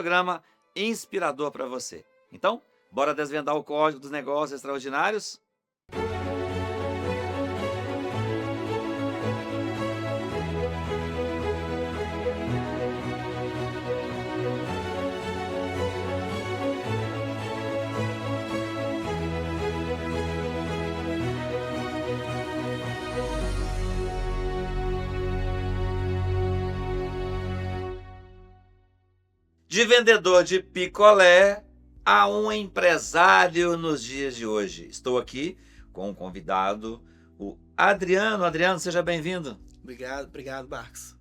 programa inspirador para você. Então, bora desvendar o código dos negócios extraordinários? De vendedor de picolé a um empresário nos dias de hoje. Estou aqui com um convidado, o Adriano. Adriano, seja bem-vindo. Obrigado, Marcos.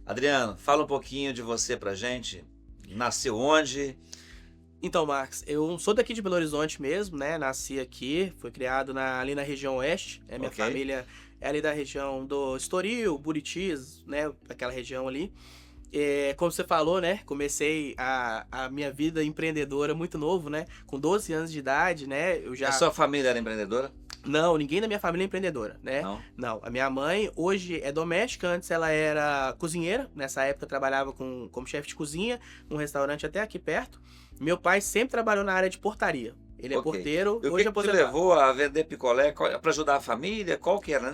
Adriano, fala um pouquinho de você pra gente. Nasceu onde? Então, Marcos, eu sou daqui de Belo Horizonte mesmo, né? Nasci aqui, fui criado ali na região oeste. Minha Ok. família é ali da região do Estoril, Buritis, né? Aquela região ali. Como você falou, né? Comecei a minha vida empreendedora muito novo, né? Com 12 anos de idade, né? A sua família era empreendedora? Não, ninguém da minha família é empreendedora, né? Não? Não, a minha mãe hoje é doméstica, antes ela era cozinheira, nessa época trabalhava como chefe de cozinha, num restaurante até aqui perto. Meu pai sempre trabalhou na área de portaria. Ele é Ok. porteiro, E o hoje que é te aposentado. levou a vender picolé para ajudar a família? Qual que era?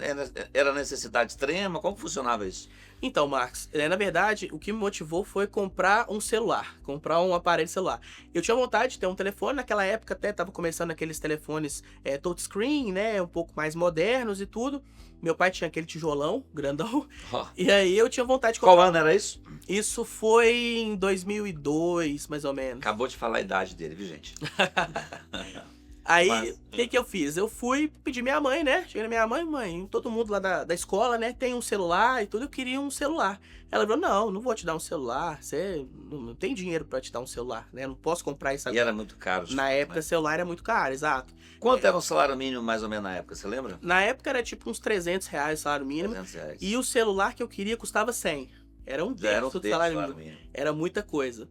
Era necessidade extrema? Como funcionava isso? Então, Marcos, na verdade, o que me motivou foi comprar um celular, comprar um aparelho celular. Eu tinha vontade de ter um telefone, naquela época até estava começando aqueles telefones touchscreen, né, um pouco mais modernos e tudo. Meu pai tinha aquele tijolão grandão, Ó, e aí eu tinha vontade de qual comprar. ano era isso? Isso foi em 2002, mais ou menos. Acabou de falar a idade dele, viu, gente? Aí, Mas- o que eu fiz? Eu fui pedir minha mãe, né? Cheguei na minha mãe, todo mundo lá da escola, né? Tem um celular e tudo, eu queria um celular. Ela falou, não vou te dar um celular, você não tem dinheiro pra te dar um celular, né? Não posso comprar isso E agora. era muito caro. Na época, celular era muito caro, exato. Quanto era um salário mínimo, mais ou menos, na época? Você lembra? Na época era tipo uns R$ 300 o salário mínimo, 300 reais. e o celular que eu queria custava 100. Era um Já era um terço do terço do salário salário mínimo. mínimo. Era muita coisa.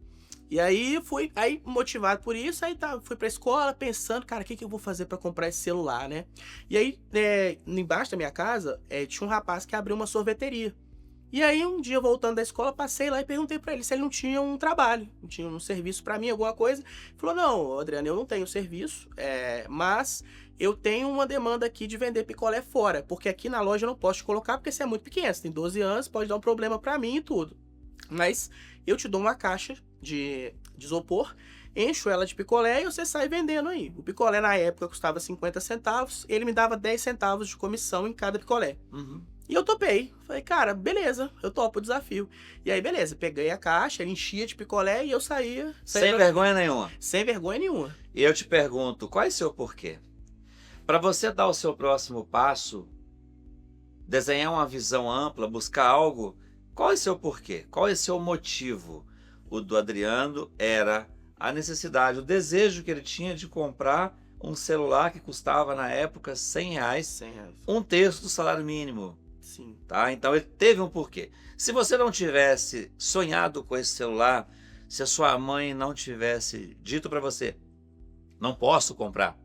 E aí aí motivado por isso, fui pra escola pensando, cara, o que eu vou fazer pra comprar esse celular, né? E aí, embaixo da minha casa, tinha um rapaz que abriu uma sorveteria. E aí, um dia, voltando da escola, passei lá e perguntei pra ele se ele não tinha um trabalho, não tinha um serviço pra mim, alguma coisa. Ele falou, não, Adriano, eu não tenho serviço, mas eu tenho uma demanda aqui de vender picolé fora, porque aqui na loja eu não posso te colocar, porque você é muito pequeno, você tem 12 anos, pode dar um problema pra mim e tudo. Mas eu te dou uma caixa de isopor, encho ela de picolé e você sai vendendo aí. O picolé na época custava 50 centavos, ele me dava 10 centavos de comissão em cada picolé. Uhum. E eu topei. Falei, cara, beleza, eu topo o desafio. E aí, beleza, peguei a caixa, ele enchia de picolé e eu saía Sem vergonha nenhuma. sem vergonha nenhuma. E eu te pergunto, qual é o seu porquê? Para você dar o seu próximo passo, desenhar uma visão ampla, buscar algo, qual é o seu porquê? Qual é o seu motivo? O do Adriano era a necessidade, o desejo que ele tinha de comprar um celular que custava na época R$ 100, R$ 100. um terço do salário mínimo, Sim. tá? Então ele teve um porquê. Se você não tivesse sonhado com esse celular, se a sua mãe não tivesse dito para você, não posso comprar,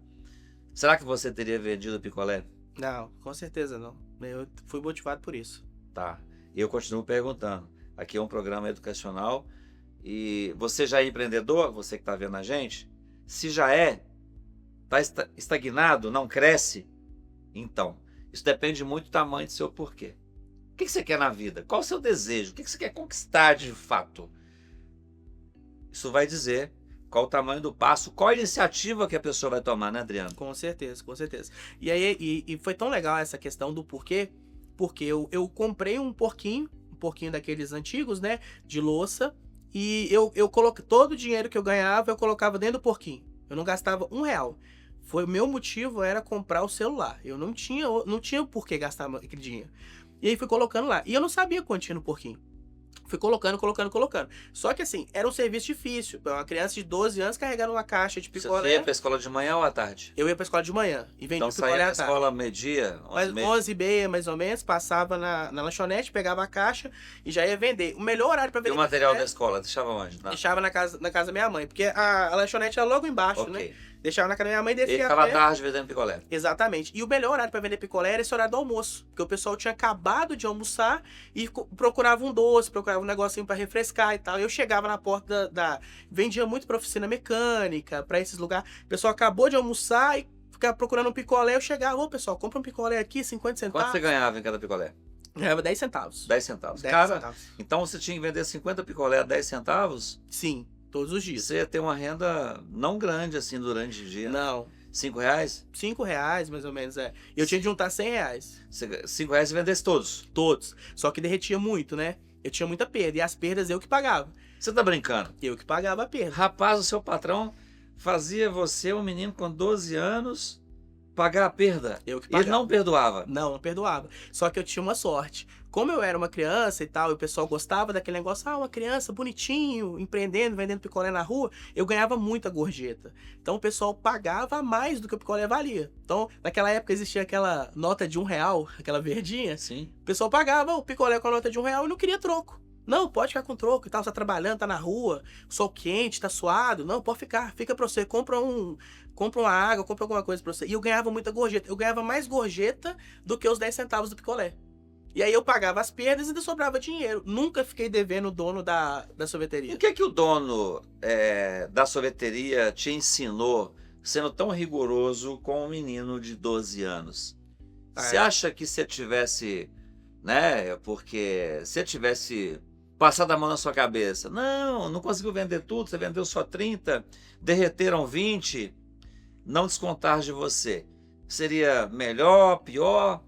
será que você teria vendido o picolé? Não, com certeza não. Eu fui motivado por isso. Tá. E eu continuo perguntando. Aqui é um programa educacional e você já é empreendedor, você que está vendo a gente? Se já é, está estagnado, não cresce? Então, isso depende muito do tamanho do seu porquê. O que você quer na vida? Qual o seu desejo? O que você quer conquistar de fato? Isso vai dizer qual o tamanho do passo, qual a iniciativa que a pessoa vai tomar, né, Adriano? Com certeza, com certeza. E aí, e foi tão legal essa questão do porquê, porque eu comprei um porquinho daqueles antigos, né, de louça, e eu coloquei todo o dinheiro que eu ganhava, eu colocava dentro do porquinho. Eu não gastava R$ 1. O meu motivo era comprar o celular. Eu não tinha por que gastar aquele dinheiro. E aí fui colocando lá. E eu não sabia quanto tinha no porquinho. Fui colocando. Só que assim, era um serviço difícil. Pra uma criança de 12 anos carregando uma caixa de Você picolé. ia para a escola de manhã ou à tarde? Eu ia pra escola de manhã e vendia Então picolé saía da à tarde. escola meio-dia, Mas 11h30. 11h30, mais ou menos, passava na lanchonete, pegava a caixa e já ia vender. O melhor horário pra E vender o material da picolé, escola, deixava onde? deixava na casa da minha mãe, porque a lanchonete era logo embaixo, né? Ok. Deixava na casa da minha mãe e Ele descia a ficava à pé. tarde vendendo picolé. Exatamente. E o melhor horário pra vender picolé era esse horário do almoço. Porque o pessoal tinha acabado de almoçar e procurava um doce, procurava um negocinho pra refrescar e tal. Eu chegava na porta vendia muito pra oficina mecânica, pra esses lugares. O pessoal acabou de almoçar e ficava procurando um picolé. Eu chegava, ô pessoal, compra um picolé aqui, 50 Quanto centavos. você ganhava em cada picolé? Ganhava 10 centavos. 10 centavos. 10 Cara, centavos. então você tinha que vender 50 picolé a 10 centavos? Sim, todos os dias. Você ia ter uma renda não grande assim durante o dia. Não. 5 reais? 5 reais, mais ou menos, é. E eu tinha que juntar 100 reais. 5 reais você vendesse todos. Todos. Só que derretia muito, né? Eu tinha muita perda. E as perdas eu que pagava. Você tá brincando? Eu que pagava a perda. Rapaz, o seu patrão fazia você, um menino com 12 anos, pagar a perda. Eu que Ele pagava. não perdoava. Não, não perdoava. Só que eu tinha uma sorte. Como eu era uma criança e tal, e o pessoal gostava daquele negócio, uma criança bonitinho, empreendendo, vendendo picolé na rua, eu ganhava muita gorjeta. Então o pessoal pagava mais do que o picolé valia. Então, naquela época existia aquela nota de R$1, aquela verdinha. Sim. O pessoal pagava o picolé com a nota de R$1 e não queria troco. Não, pode ficar com troco e tal, você tá trabalhando, tá na rua, sol quente, tá suado. Não, pode ficar, fica pra você, compra uma água, compra alguma coisa pra você. E eu ganhava muita gorjeta. Eu ganhava mais gorjeta do que os 10 centavos do picolé. E aí eu pagava as perdas e ainda sobrava dinheiro. Nunca fiquei devendo o dono da sorveteria. O que o dono da sorveteria te ensinou, sendo tão rigoroso com um menino de 12 anos? Você acha que se tivesse, né, porque se tivesse passado a mão na sua cabeça, não conseguiu vender tudo, você vendeu só 30, derreteram 20, não descontar de você, seria melhor, pior?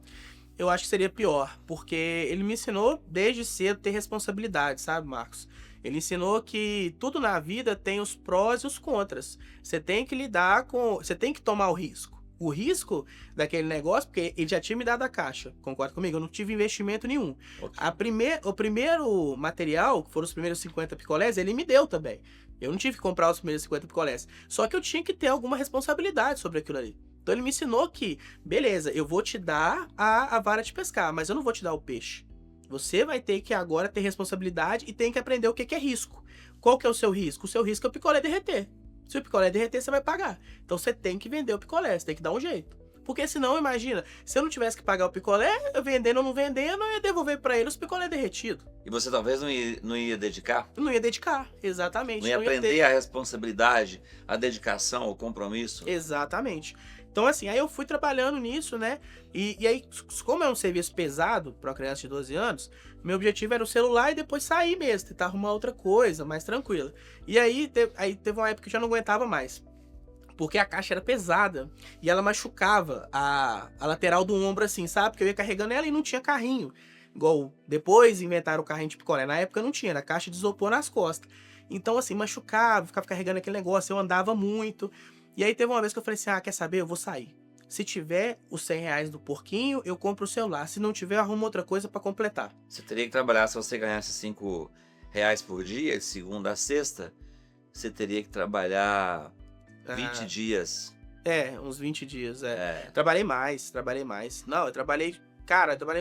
Eu acho que seria pior, porque ele me ensinou desde cedo a ter responsabilidade, sabe, Marcos? Ele ensinou que tudo na vida tem os prós e os contras. Você tem que lidar com... Você tem que tomar o risco. O risco daquele negócio, porque ele já tinha me dado a caixa, concorda comigo? Eu não tive investimento nenhum. Okay. O primeiro material, que foram os primeiros 50 picolés, ele me deu também. Eu não tive que comprar os primeiros 50 picolés. Só que eu tinha que ter alguma responsabilidade sobre aquilo ali. Então ele me ensinou que, beleza, eu vou te dar a vara de pescar, mas eu não vou te dar o peixe. Você vai ter que agora ter responsabilidade e tem que aprender o que é risco. Qual que é o seu risco? O seu risco é o picolé derreter. Se o picolé derreter, você vai pagar. Então você tem que vender o picolé, você tem que dar um jeito. Porque senão, imagina, se eu não tivesse que pagar o picolé, eu vendendo ou não vendendo, eu ia devolver pra ele os picolé derretidos. E você talvez não ia dedicar? Eu não ia dedicar, exatamente. Não ia aprender a responsabilidade, a dedicação, o compromisso? Exatamente. Então, assim, aí eu fui trabalhando nisso, né? E aí, como é um serviço pesado para uma criança de 12 anos, meu objetivo era o celular e depois sair mesmo, tentar arrumar outra coisa, mais tranquila. E aí teve uma época que eu já não aguentava mais. Porque a caixa era pesada e ela machucava a lateral do ombro, assim, sabe? Porque eu ia carregando ela e não tinha carrinho. Igual depois inventaram o carrinho de picolé. Na época não tinha, era caixa de isopor nas costas. Então, assim, machucava, ficava carregando aquele negócio, eu andava muito. E aí teve uma vez que eu falei assim, quer saber? Eu vou sair. Se tiver os 100 reais do porquinho, eu compro o celular. Se não tiver, eu arrumo outra coisa pra completar. Você teria que trabalhar, se você ganhasse 5 reais por dia, de segunda a sexta, você teria que trabalhar 20 dias. Uns 20 dias, Trabalhei mais. Não, eu trabalhei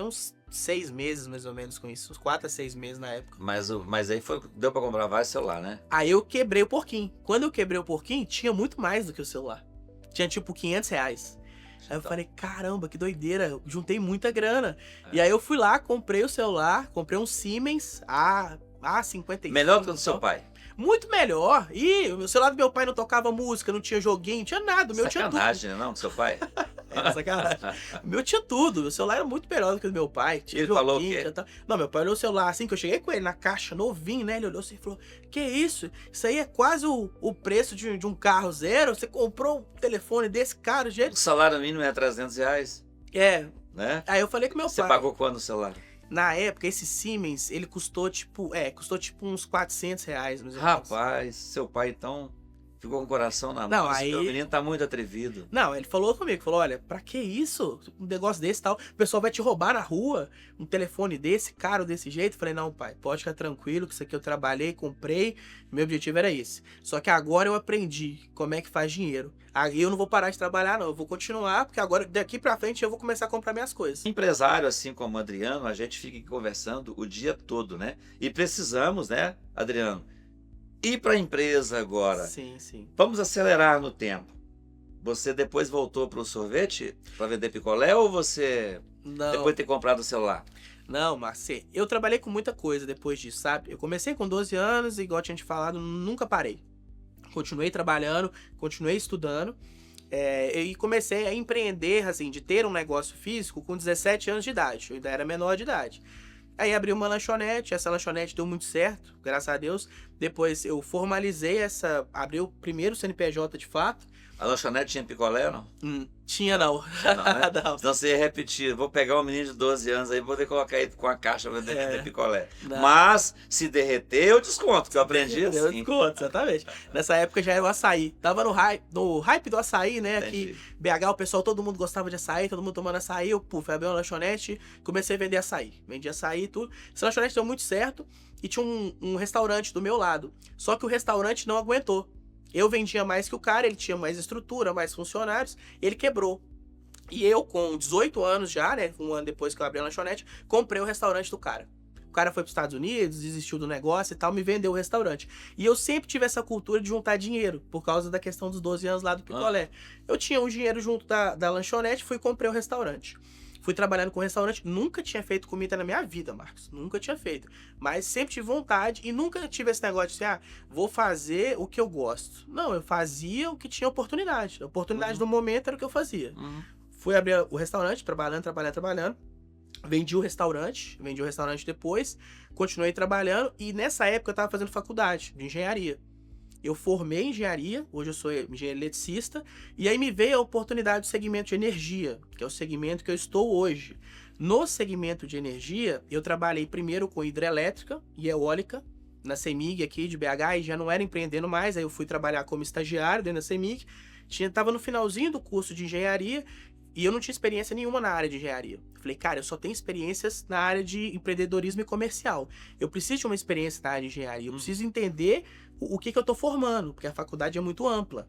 uns 6 meses mais ou menos com isso. Uns 4 a 6 meses na época. Mas aí deu pra comprar vários celulares, né? Aí eu quebrei o porquinho. Quando eu quebrei o porquinho, tinha muito mais do que o celular. Tinha tipo 500 reais. Aí eu falei, caramba, que doideira, eu juntei muita grana. E aí eu fui lá, comprei o celular, comprei um Siemens A55. Melhor do que o do seu pai. Muito melhor. E o celular do meu pai não tocava música, não tinha joguinho, não tinha nada. O meu tinha tudo. Sacanagem, não, do seu pai? Sacanagem. O meu tinha tudo. O celular era muito melhor do que o do meu pai. Tinha ele joguinho, falou o quê? Não, meu pai olhou o celular assim, que eu cheguei com ele na caixa, novinho, né? Ele olhou assim e falou, que isso? Isso aí é quase o preço de um carro zero? Você comprou um telefone desse caro, gente? O salário mínimo é 300 reais. Né? Aí eu falei com meu pai. Você pagou quanto o celular? Na época, esse Siemens, ele custou tipo uns 400 reais. Rapaz, seu pai então ficou com o coração na mão. Não, aí... O menino tá muito atrevido. Não, ele falou comigo, olha, pra que isso? Um negócio desse e tal, o pessoal vai te roubar na rua, um telefone desse, caro desse jeito. Falei, não, pai, pode ficar tranquilo, que isso aqui eu trabalhei, comprei, meu objetivo era esse. Só que agora eu aprendi como é que faz dinheiro. Aí eu não vou parar de trabalhar, não, eu vou continuar, porque agora, daqui pra frente, eu vou começar a comprar minhas coisas. Empresário, assim como o Adriano, a gente fica aqui conversando o dia todo, né? E precisamos, né, Adriano, ir para a empresa agora. Sim. Vamos acelerar no tempo. você depois voltou pro sorvete para vender picolé ou você Não, depois de ter comprado o celular? não, Marcê, eu trabalhei com muita coisa depois disso, sabe? Eu comecei com 12 anos e, igual eu tinha te falado, nunca parei. Continuei trabalhando, continuei estudando. E comecei a empreender, assim, de ter um negócio físico com 17 anos de idade. Eu ainda era menor de idade. Aí abri uma lanchonete, essa lanchonete deu muito certo, graças a Deus. Depois eu formalizei abri o primeiro CNPJ de fato. A lanchonete tinha picolé, não? Tinha não. Não, né? Não. Senão você ia repetir. Vou pegar um menino de 12 anos aí, vou poder colocar ele com a caixa pra vender picolé. Não. Mas, se derreter, eu desconto, que eu aprendi Deu assim. desconto, exatamente. Nessa época já era o açaí. Tava no hype do açaí, né? Entendi. Aqui, BH, o pessoal, todo mundo gostava de açaí, todo mundo tomando açaí. Eu, fui abrir uma lanchonete, comecei a vender açaí. Vendi açaí e tudo. Essa lanchonete deu muito certo e tinha um restaurante do meu lado. Só que o restaurante não aguentou. Eu vendia mais que o cara, ele tinha mais estrutura, mais funcionários, ele quebrou. E eu, com 18 anos já, né, um ano depois que eu abri a lanchonete, comprei o restaurante do cara. O cara foi para os Estados Unidos, desistiu do negócio e tal, me vendeu o restaurante. E eu sempre tive essa cultura de juntar dinheiro, por causa da questão dos 12 anos lá do picolé. Eu tinha um dinheiro junto da lanchonete, fui e comprei o restaurante. Fui trabalhando com restaurante, nunca tinha feito comida na minha vida, Marcos. Nunca tinha feito. Mas sempre tive vontade e nunca tive esse negócio de vou fazer o que eu gosto. Não, eu fazia o que tinha oportunidade. A oportunidade do momento era o que eu fazia. Fui abrir o restaurante, trabalhando. Vendi o restaurante depois, continuei trabalhando e nessa época eu estava fazendo faculdade de engenharia. Eu formei em engenharia, hoje eu sou engenheiro eletricista, e aí me veio a oportunidade do segmento de energia, que é o segmento que eu estou hoje. No segmento de energia, eu trabalhei primeiro com hidrelétrica e eólica, na CEMIG aqui de BH, e já não era empreendendo mais, aí eu fui trabalhar como estagiário dentro da CEMIG, estava no finalzinho do curso de engenharia, e eu não tinha experiência nenhuma na área de engenharia. Falei, cara, eu só tenho experiências na área de empreendedorismo e comercial. Eu preciso de uma experiência na área de engenharia. Eu preciso entender o que eu tô formando, porque a faculdade é muito ampla.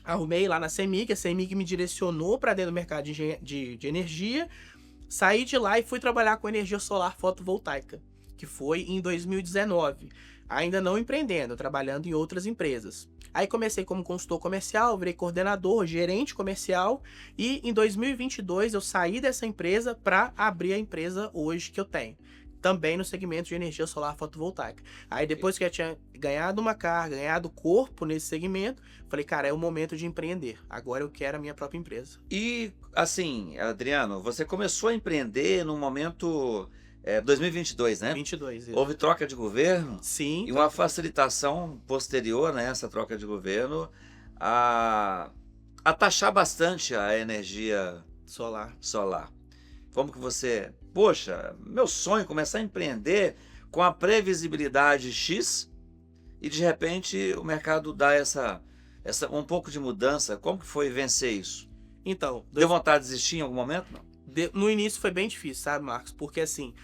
Arrumei lá na CEMIG, a CEMIG me direcionou para dentro do mercado de energia. Saí de lá e fui trabalhar com energia solar fotovoltaica, que foi em 2019. Ainda não empreendendo, trabalhando em outras empresas. Aí comecei como consultor comercial, virei coordenador, gerente comercial e em 2022 eu saí dessa empresa para abrir a empresa hoje que eu tenho. Também no segmento de energia solar fotovoltaica. Aí depois que eu tinha ganhado uma carga, ganhado corpo nesse segmento, falei, cara, é o momento de empreender. Agora eu quero a minha própria empresa. E, assim, Adriano, você começou a empreender no momento 2022, né? 22. Houve troca de governo Sim. e uma facilitação posterior, né, essa troca de governo, a taxar bastante a energia solar. Como que você... Poxa, meu sonho é começar a empreender com a previsibilidade X e de repente o mercado dá um pouco de mudança. Como que foi vencer isso? Então... Deu vontade de desistir em algum momento? Não? No início foi bem difícil, sabe, Marcos? Porque assim...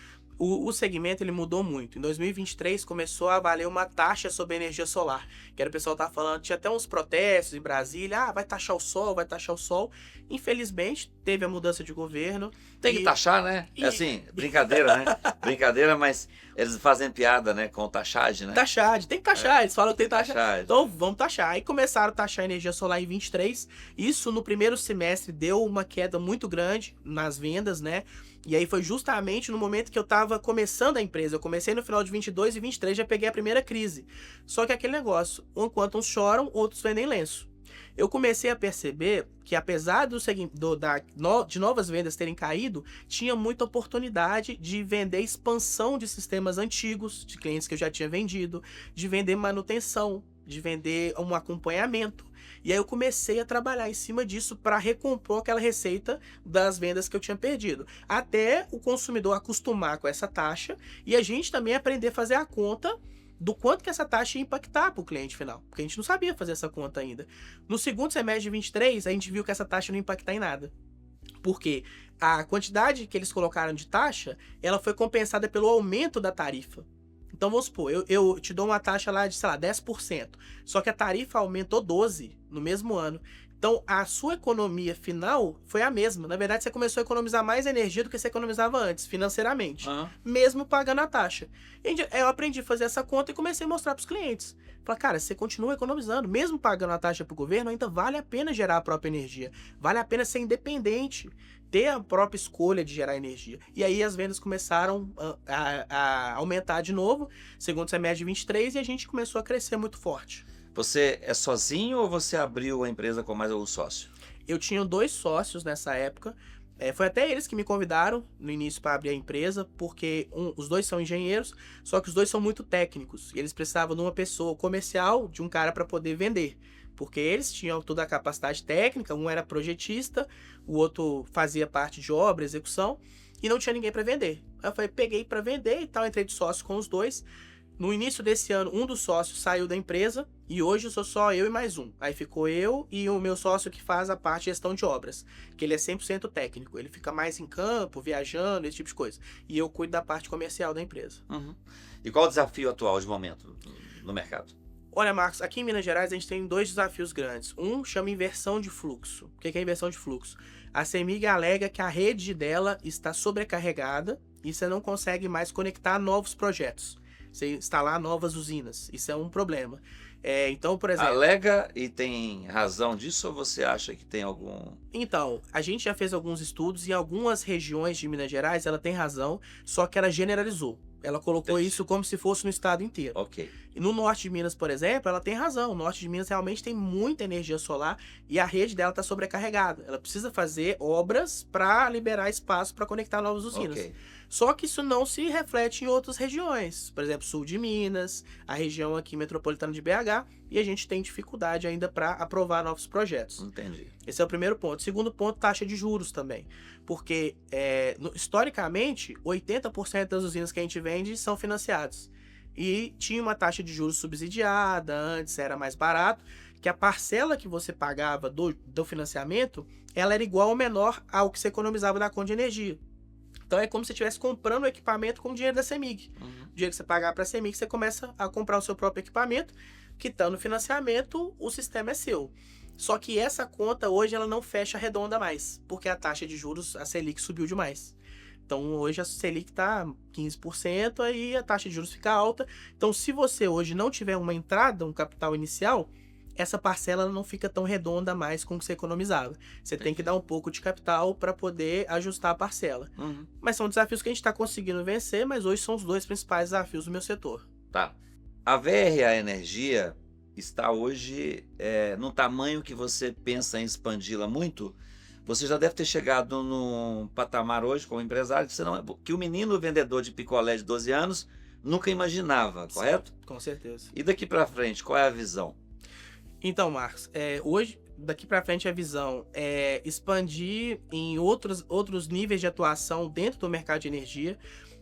O segmento ele mudou muito. Em 2023 começou a valer uma taxa sobre a energia solar. Que era o pessoal tava falando, tinha até uns protestos em Brasília, vai taxar o sol, vai taxar o sol. Infelizmente, teve a mudança de governo. Tem que taxar, né? É assim, brincadeira, né? Brincadeira, mas eles fazem piada, né? Com taxagem, né? Taxagem, tem que taxar, eles falam que tem que taxar. Taxagem. Então, vamos taxar. Aí começaram a taxar a energia solar em 23. Isso no primeiro semestre deu uma queda muito grande nas vendas, né? E aí foi justamente no momento que eu tava começando a empresa. Eu comecei no final de 22 e 23 já peguei a primeira crise. Só que aquele negócio, enquanto uns choram, outros vendem lenço. Eu comecei a perceber que apesar de novas vendas terem caído, tinha muita oportunidade de vender expansão de sistemas antigos, de clientes que eu já tinha vendido, de vender manutenção, de vender um acompanhamento. E aí eu comecei a trabalhar em cima disso para recompor aquela receita das vendas que eu tinha perdido. Até o consumidor acostumar com essa taxa e a gente também aprender a fazer a conta do quanto que essa taxa ia impactar para o cliente final. Porque a gente não sabia fazer essa conta ainda. No segundo semestre de 23, a gente viu que essa taxa não ia impactar em nada. Porque a quantidade que eles colocaram de taxa, ela foi compensada pelo aumento da tarifa. Então vamos supor, eu te dou uma taxa lá de, sei lá, 10%. Só que a tarifa aumentou 12% no mesmo ano. Então, a sua economia final foi a mesma. Na verdade, você começou a economizar mais energia do que você economizava antes, financeiramente, mesmo pagando a taxa. Eu aprendi a fazer essa conta e comecei a mostrar para os clientes. Falar, cara, você continua economizando, mesmo pagando a taxa para o governo, ainda vale a pena gerar a própria energia. Vale a pena ser independente, ter a própria escolha de gerar energia. E aí as vendas começaram a aumentar de novo, segundo semestre de 23, e a gente começou a crescer muito forte. Você é sozinho ou você abriu a empresa com mais algum sócio? Eu tinha 2 sócios nessa época. Foi até eles que me convidaram no início para abrir a empresa, porque os 2 são engenheiros, só que os 2 são muito técnicos. E eles precisavam de uma pessoa comercial, de um cara para poder vender. Porque eles tinham toda a capacidade técnica, um era projetista, o outro fazia parte de obra, execução, e não tinha ninguém para vender. Aí eu falei, peguei para vender e tal, entrei de sócio com os 2. No início desse ano, um dos sócios saiu da empresa e hoje sou só eu e mais um. Aí ficou eu e o meu sócio que faz a parte de gestão de obras, que ele é 100% técnico. Ele fica mais em campo, viajando, esse tipo de coisa. E eu cuido da parte comercial da empresa. E qual o desafio atual de momento no mercado? Olha, Marcos, aqui em Minas Gerais a gente tem 2 desafios grandes. Um chama inversão de fluxo. O que é inversão de fluxo? A CEMIG alega que a rede dela está sobrecarregada e você não consegue mais conectar novos projetos. Você instalar novas usinas. Isso é um problema. Então, por exemplo... Alega e tem razão disso ou você acha que tem algum... Então, a gente já fez alguns estudos e em algumas regiões de Minas Gerais ela tem razão, só que ela generalizou. Ela colocou isso como se fosse no estado inteiro. Ok. E no norte de Minas, por exemplo, ela tem razão. O norte de Minas realmente tem muita energia solar e a rede dela está sobrecarregada. Ela precisa fazer obras para liberar espaço para conectar novas usinas. Ok. Só que isso não se reflete em outras regiões. Por exemplo, sul de Minas, a região aqui metropolitana de BH, e a gente tem dificuldade ainda para aprovar novos projetos. Entendi. Esse é o primeiro ponto. Segundo ponto, taxa de juros também. Porque, historicamente, 80% das usinas que a gente vende são financiadas. E tinha uma taxa de juros subsidiada, antes era mais barato, que a parcela que você pagava do financiamento, ela era igual ou menor ao que você economizava da conta de energia. Então é como se você estivesse comprando o equipamento com o dinheiro da CEMIG. O dinheiro que você pagar para a CEMIG, você começa a comprar o seu próprio equipamento, quitando o financiamento, o sistema é seu. Só que essa conta hoje ela não fecha redonda mais, porque a taxa de juros, a Selic, subiu demais. Então hoje a Selic está 15%, aí a taxa de juros fica alta. Então se você hoje não tiver uma entrada, um capital inicial, essa parcela não fica tão redonda mais com o que você economizava. Você tem que dar um pouco de capital para poder ajustar a parcela. Mas são desafios que a gente está conseguindo vencer, mas hoje são os 2 principais desafios do meu setor. Tá. A VRA Energia está hoje num tamanho que você pensa em expandi-la muito. Você já deve ter chegado num patamar hoje como empresário que o menino vendedor de picolé de 12 anos nunca imaginava, correto? Com certeza. E daqui para frente, qual é a visão? Então, Marcos, hoje, daqui para frente, a visão é expandir em outros níveis de atuação dentro do mercado de energia,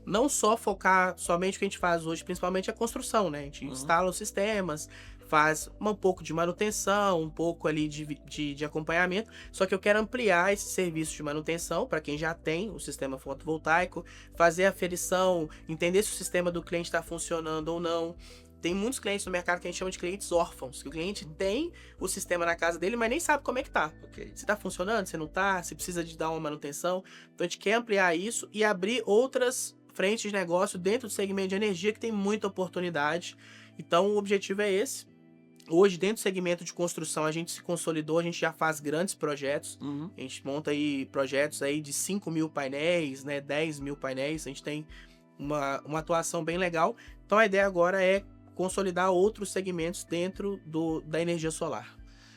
não só focar somente o que a gente faz hoje, principalmente a construção, né? A gente instala os sistemas, faz um pouco de manutenção, um pouco ali de acompanhamento, só que eu quero ampliar esse serviço de manutenção para quem já tem o sistema fotovoltaico, fazer a aferição, entender se o sistema do cliente está funcionando ou não. Tem muitos clientes no mercado que a gente chama de clientes órfãos, que o cliente tem o sistema na casa dele, mas nem sabe como é que tá. Okay. Se tá funcionando, se não tá, se precisa de dar uma manutenção. Então a gente quer ampliar isso e abrir outras frentes de negócio dentro do segmento de energia que tem muita oportunidade. Então o objetivo é esse. Hoje, dentro do segmento de construção, a gente se consolidou, a gente já faz grandes projetos. A gente monta aí projetos aí de 5.000 painéis, né, 10.000 painéis. A gente tem uma atuação bem legal. Então a ideia agora é consolidar outros segmentos dentro da energia solar.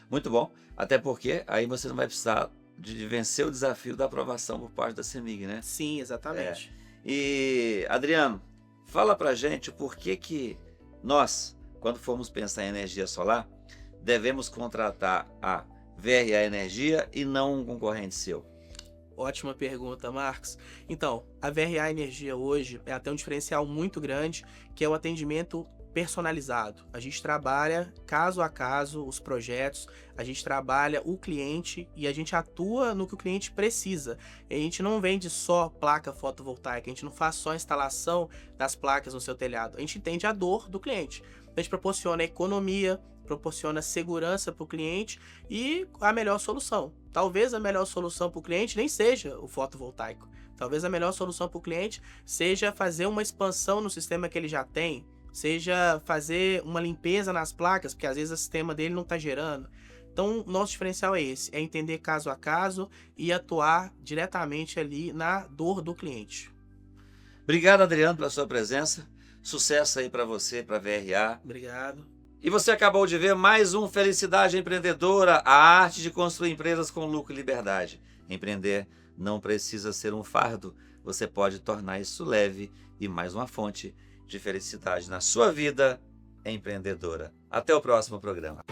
Muito bom, até porque aí você não vai precisar de vencer o desafio da aprovação por parte da CEMIG, né? Sim, exatamente. E, Adriano, fala pra gente por que nós, quando formos pensar em energia solar, devemos contratar a VRA Energia e não um concorrente seu. Ótima pergunta, Marcos. Então, a VRA Energia hoje tem um diferencial muito grande, que é o atendimento personalizado. A gente trabalha caso a caso os projetos, a gente trabalha o cliente e a gente atua no que o cliente precisa. E a gente não vende só placa fotovoltaica, a gente não faz só a instalação das placas no seu telhado, a gente entende a dor do cliente. A gente proporciona economia, proporciona segurança para o cliente e a melhor solução. Talvez a melhor solução para o cliente nem seja o fotovoltaico. Talvez a melhor solução para o cliente seja fazer uma expansão no sistema que ele já tem, seja fazer uma limpeza nas placas, porque às vezes o sistema dele não está gerando. Então, nosso diferencial é esse, é entender caso a caso e atuar diretamente ali na dor do cliente. Obrigado, Adriano, pela sua presença. Sucesso aí para você, para a VRA. Obrigado. E você acabou de ver mais um Felicidade Empreendedora, a arte de construir empresas com lucro e liberdade. Empreender não precisa ser um fardo, você pode tornar isso leve e mais uma fonte de felicidade na sua vida empreendedora. Até o próximo programa.